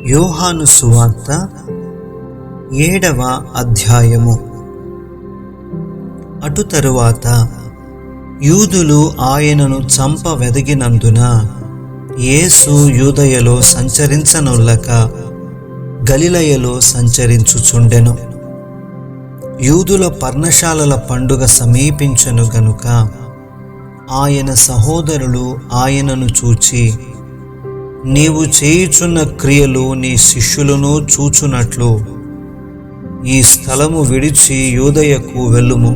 యోహాను సువార్త 7వ అధ్యాయము. అటు తరువాత యూదులు ఆయనను చంప వెదగినందున యేసు యూదయలో సంచరించనొల్లక గలిలయలో సంచరించుచుండెను. యూదుల పర్ణశాలల పండుగ సమీపించెను గనుక ఆయన సహోదరులు ఆయనను చూచి, నీవు చేయుచున్న క్రియలు నీ శిష్యులను చూచునట్లు ఈ స్థలము విడిచి యూదయకు వెళ్ళుము.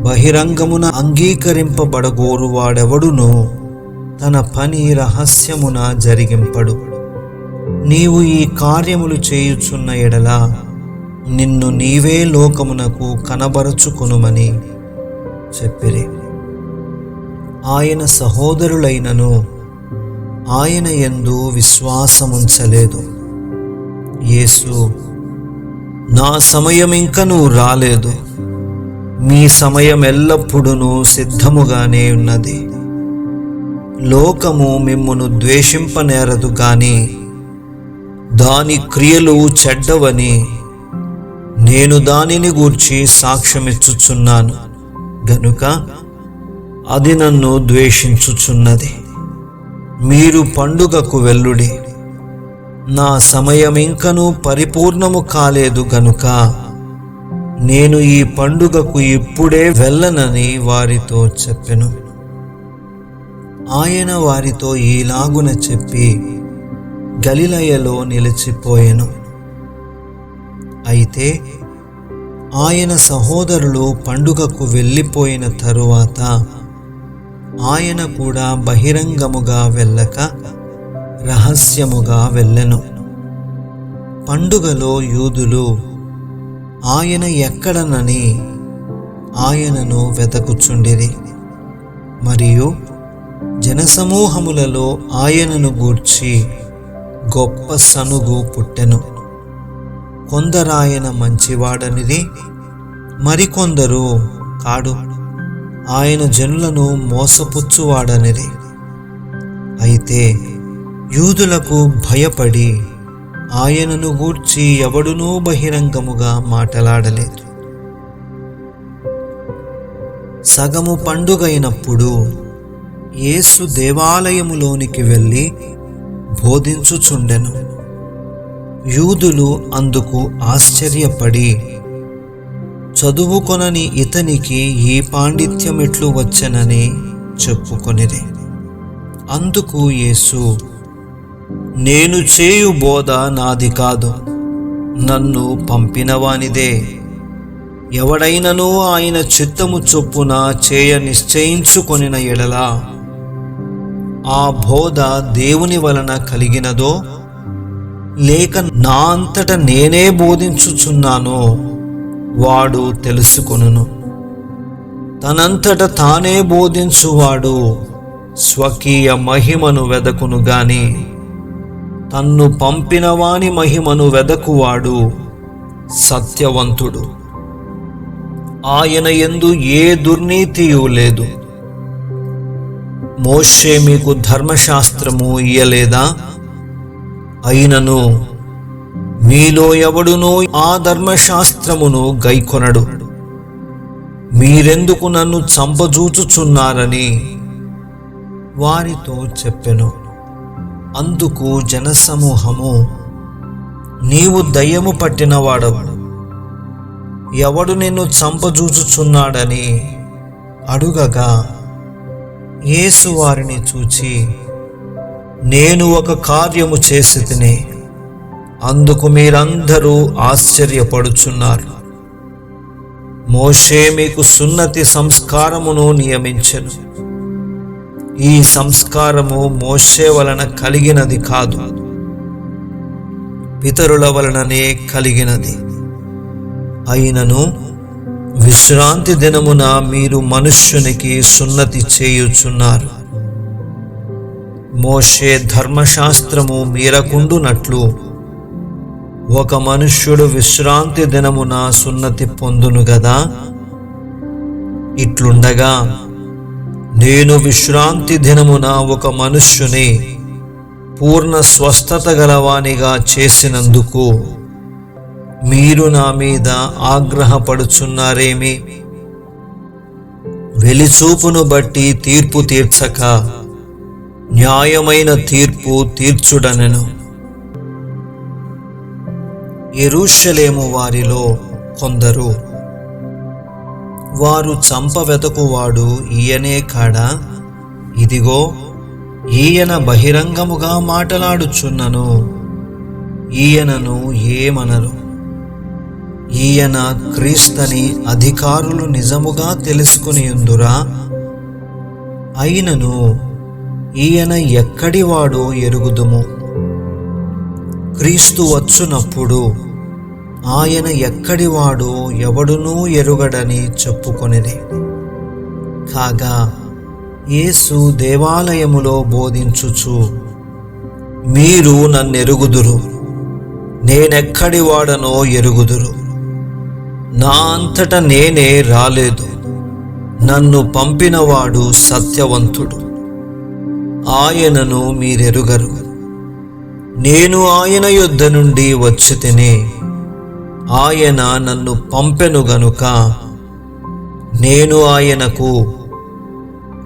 బహిరంగమున అంగీకరింపబడగోరు వాడెవడునో తన పని రహస్యమున జరిగింపడు. నీవు ఈ కార్యములు చేయుచున్న ఎడల నిన్ను నీవే లోకమునకు కనబరచుకొనుమని చెప్పిరి. ఆయన సహోదరులైనను ఆయన యందు విశ్వాసముంచలేదు. యేసు, నా సమయం ఇంకనూ రాలేదు, మీ సమయం ఎల్లప్పుడూ సిద్ధముగానే ఉన్నది. లోకము మిమ్మును ద్వేషింపనేరదు గాని దాని క్రియలు చెడ్డవని నేను దానిని గూర్చి సాక్ష్యమిచ్చుచున్నాను గనుక అది నన్ను ద్వేషించుచున్నది. మీరు పండుగకు వెళ్ళుడి, నా సమయం ఇంకనూ పరిపూర్ణము కాలేదు గనుక నేను ఈ పండుగకు ఇప్పుడే వెళ్ళనని వారితో చెప్పెను. ఆయన వారితో ఈలాగున చెప్పి గలిలయలో నిలిచిపోయెను. అయితే ఆయన సహోదరులు పండుగకు వెళ్ళిపోయిన తరువాత ఆయన కూడా బహిరంగముగా వెళ్ళక రహస్యముగా వెళ్ళెను. పండుగలో యూదులు ఆయన ఎక్కడనని ఆయనను వెతకుచుండిరి. మరియు జనసమూహములలో ఆయనను గూర్చి గొప్ప సనుగు పుట్టెను. కొందరాయన మంచివాడనిది, మరికొందరు కాడు, ఆయన జనులను మోసపుచ్చువాడనిది. అయితే యూదులకు భయపడి ఆయనను గూర్చి ఎవడునూ బహిరంగముగా మాటలాడలేదు. సగము పండుగైనప్పుడు యేసు దేవాలయములోనికి వెళ్ళి బోధించుచుండెను. యూదులు అందుకు ఆశ్చర్యపడి, చదువుకొనని ఇతనికి ఈ పాండిత్యమెట్లు వచ్చెనని చెప్పుకొనిరి. అందుకు యేసు, నేను చేయు బోధ నాది కాదు, నన్ను పంపినవానిదే. ఎవడైనను ఆయన చిత్తము చొప్పున చేయ నిశ్చయించుకొనిన ఎడల ఆ బోధ దేవుని వలన కలిగినదో లేక నా అంతట నేనే బోధించుచున్నానో వాడు తెలుసుకొనును. తనంతట తానే బోధించువాడు స్వకీయ మహిమను వెదకును గాని తన్ను పంపినవాని మహిమను వెదకువాడు సత్యవంతుడు. ఆయన యందు ఏ దుర్నీతియూ లేదు. మోషే మీకు ధర్మశాస్త్రము ఇయ్యలేదా? అయినను మీలో ఎవడునూ ఆ ధర్మశాస్త్రమును గైకొనడు. మీరెందుకు నన్ను చంపజూచుచున్నారని వారితో చెప్పెను. అందుకు జనసమూహము, నీవు దయ్యము పట్టినవాడవు, ఎవడు నిన్ను చంపజూచుచున్నాడని అడుగగా యేసు వారిని చూచి, నేను ఒక కార్యము చేసి తిని అందుకు మీరందరూ ఆశ్చర్యపడుచున్నారు. మోషే మీకు సున్నతి సంస్కారమును నియమించెను. ఈ సంస్కారము మోషే వలన కలిగినది కాదు, పితరుల వలననే కలిగినది. అయినను విశ్రాంతి దినమున మీరు మనుష్యునికి సున్నతి చేయుచున్నారు. మోషే ధర్మశాస్త్రము మీరకుండునట్లు ఒక మనుష్యుడు విశ్రాంతి దినమున సున్నతి పొందును గదా. ఇట్లుండగా నేను విశ్రాంతి దినమున ఒక మనుష్యుని పూర్ణ స్వస్థత గలవానిగా చేసినందుకు మీరు నా మీద ఆగ్రహపడుచున్నారేమి? వెలిచూపును బట్టి తీర్పు తీర్చక న్యాయమైన తీర్పు తీర్చుడనెను. యెరూషలేము వారిలో కొందరు, వారు చంపవెతకువాడు ఈయనే కాడా? ఇదిగో ఈయన బహిరంగముగా మాటలాడుచున్నను, ఈయనను ఏమనరు. ఈయన క్రీస్తని అధికారులు నిజముగా తెలుసుకునియుందురా? అయినను ఈయన ఎక్కడివాడో ఎరుగుదుము. క్రీస్తు వచ్చునప్పుడు ఆయన ఎక్కడివాడో ఎవడునూ ఎరుగడని చెప్పుకొనిది. కాగా యేసు దేవాలయములో బోధించుచు, మీరు నన్నెరుగుదురు, నేనెక్కడివాడనో ఎరుగుదురు. నా అంతట నేనే రాలేదు, నన్ను పంపినవాడు సత్యవంతుడు, ఆయనను మీరెరుగరు. నేను ఆయన యొద్ద నుండి వచ్చితిని, ఆయన నన్ను పంపెను గనుక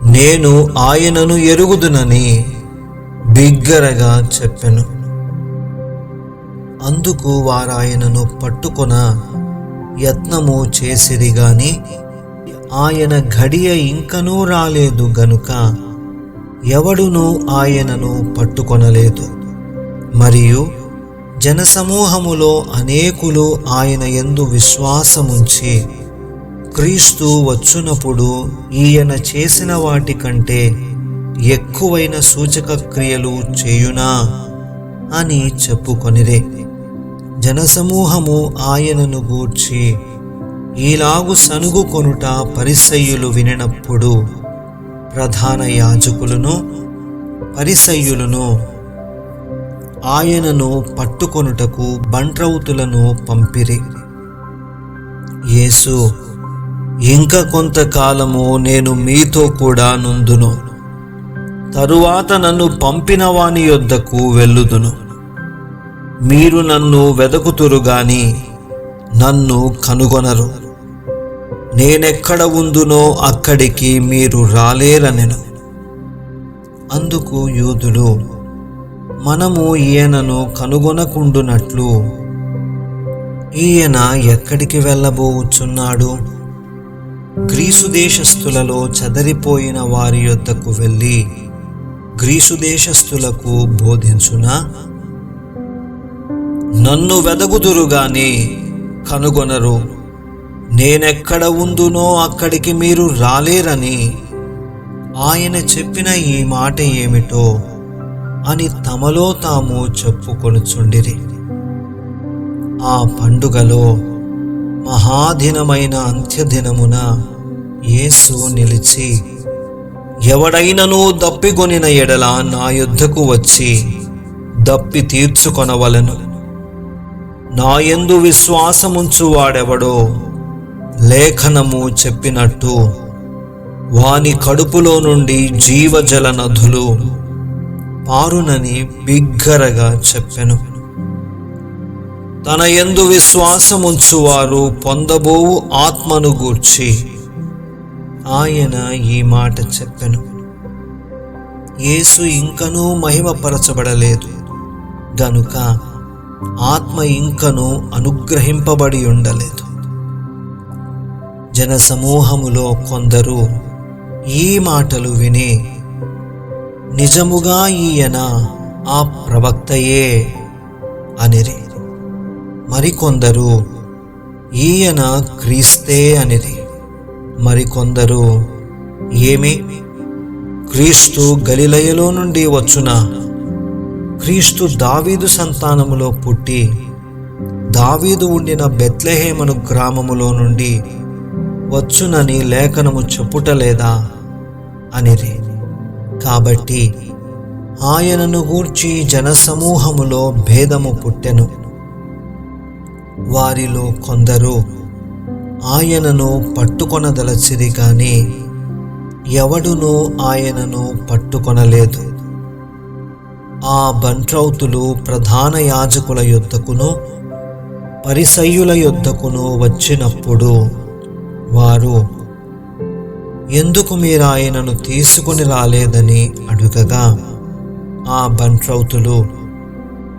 నేను ఆయనను ఎరుగుదునని బిగ్గరగా చెప్పెను. అందుకు వారాయనను పట్టుకొన యత్నము చేసిరి గాని ఆయన ఘడియ ఇంకనూ రాలేదు గనుక ఎవడునూ ఆయనను పట్టుకొనలేదు. మరియు జనసమూహములో అనేకులు ఆయన యందు విశ్వాసముంచి, క్రీస్తు వచ్చునప్పుడు ఈయన చేసిన వాటి కంటే ఎక్కువైన సూచక క్రియలు చేయునా అని చెప్పుకొనిరే. జనసమూహము ఆయనను గూర్చి ఈలాగు సనుగుకొనుట పరిసయ్యులు వినినప్పుడు ప్రధాన యాజకులను పరిసయ్యులను ఆయనను పట్టుకొనుటకు బంట్రౌతులను పంపిరి. యేసు, ఇంక కొంతకాలము నేను మీతో కూడా నుందును, తరువాత నన్ను పంపిన వాని యొద్దకు వెళ్ళుదును. మీరు నన్ను వెదకుతురు గాని నన్ను కనుగొనరు. నేనెక్కడ ఉందునో అక్కడికి మీరు రాలేరనెను. అందుకు యూదులు, మనము ఈయనను కనుగొనకుండునట్లు ఈయన ఎక్కడికి వెళ్ళబోచున్నాడు? గ్రీసు దేశస్థులలో చెదరిపోయిన వారి యొద్దకు వెళ్ళి గ్రీసు దేశస్థులకు బోధించునా? నన్ను వెదకుదురు గాని కనుగొనరు. నేనెక్కడ ఉందునో అక్కడికి మీరు రాలేరని ఆయన చెప్పిన ఈ మాట ఏమిటో అని తమలో తాము చెప్పుకొనుచుండిరి. ఆ పండుగలో మహాదినమైన అంత్యదినమున యేసు నిలిచి, ఎవడైనను దప్పిగొనిన ఎడల నా యొద్దకు వచ్చి దప్పి తీర్చుకొనవలెను. నా యందు విశ్వాసముంచు వాడెవడో లేఖనము చెప్పినట్టు వాని కడుపులో నుండి జీవజల నదులు పారునని బిగ్గరగా చెప్పెను. తన యందు విశ్వాసముంచువారు పొందబోవు ఆత్మను గూర్చి ఆయన ఈ మాట చెప్పెను. యేసు ఇంకనూ మహిమపరచబడలేదు గనుక ఆత్మ ఇంకనూ అనుగ్రహింపబడి ఉండలేదు. జనసమూహములో కొందరు ఈ మాటలు విని, నిజముగా ఈయన ఆ ప్రవక్తయే అనిరి. మరికొందరు ఈయన క్రీస్తే అనిరి. మరికొందరు, ఏమి క్రీస్తు గలిలయలో నుండి వచ్చునా? క్రీస్తు దావీదు సంతానములో పుట్టి దావీదు ఉండిన బెత్లెహేమను గ్రామములో నుండి వచ్చునని లేఖనము చెప్పుటలేదా అనిరి. కాబట్టి ఆయనను గూర్చి జనసమూహములో భేదము పుట్టెను. వారిలో కొందరు ఆయనను పట్టుకొనదలచిరి గాని ఎవడునూ ఆయనను పట్టుకొనలేదు. ఆ బంట్రౌతులు ప్రధాన యాజకుల యొద్దకును పరిసయ్యుల యొద్దకును వచ్చినప్పుడు వారు, ఎందుకు మీరు ఆయనను తీసుకుని రాలేదని అడుగగా, ఆ బంట్రౌతులు,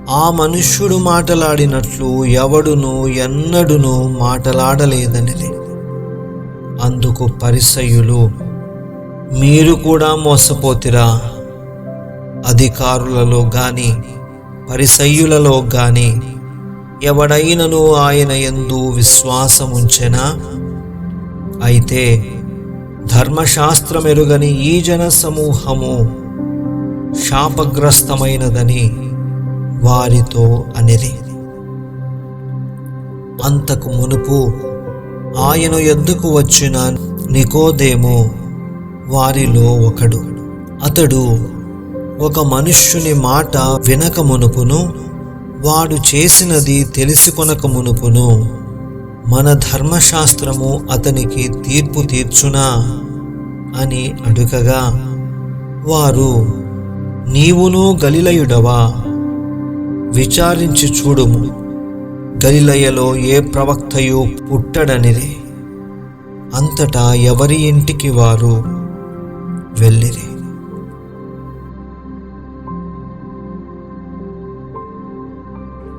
ఆ మనుష్యుడు మాటలాడినట్లు ఎవడును ఎన్నడును మాటలాడలేదనిది. అందుకు పరిసయ్యులు, మీరు కూడా మోసపోతిరా? అధికారులలో గాని పరిసయ్యులలో గాని ఎవడైనను ఆయన యందు విశ్వాసముంచెనా? అయితే ధర్మశాస్త్రమెరుగని ఈ జన సమూహము శాపగ్రస్తమైనదని వారితో అనిరి. అంతకు మునుపు ఆయన యొద్దకు వచ్చిన నికోదేము వారిలో ఒకడు. అతడు ఒక మనుష్యుని మాట వినక మునుపును వాడు చేసినది తెలుసుకొనక మునుపును మన ధర్మశాస్త్రము అతనికి తీర్పు తీర్చునా అని అడుగగా, వారు, నీవును గలిలయుడవా? విచారించి చూడుము, గలిలయలో ఏ ప్రవక్తయు పుట్టడనిది. అంతటా ఎవరి ఇంటికి వారు వెళ్ళిరి.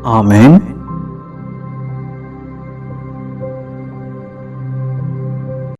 ఆమేన్.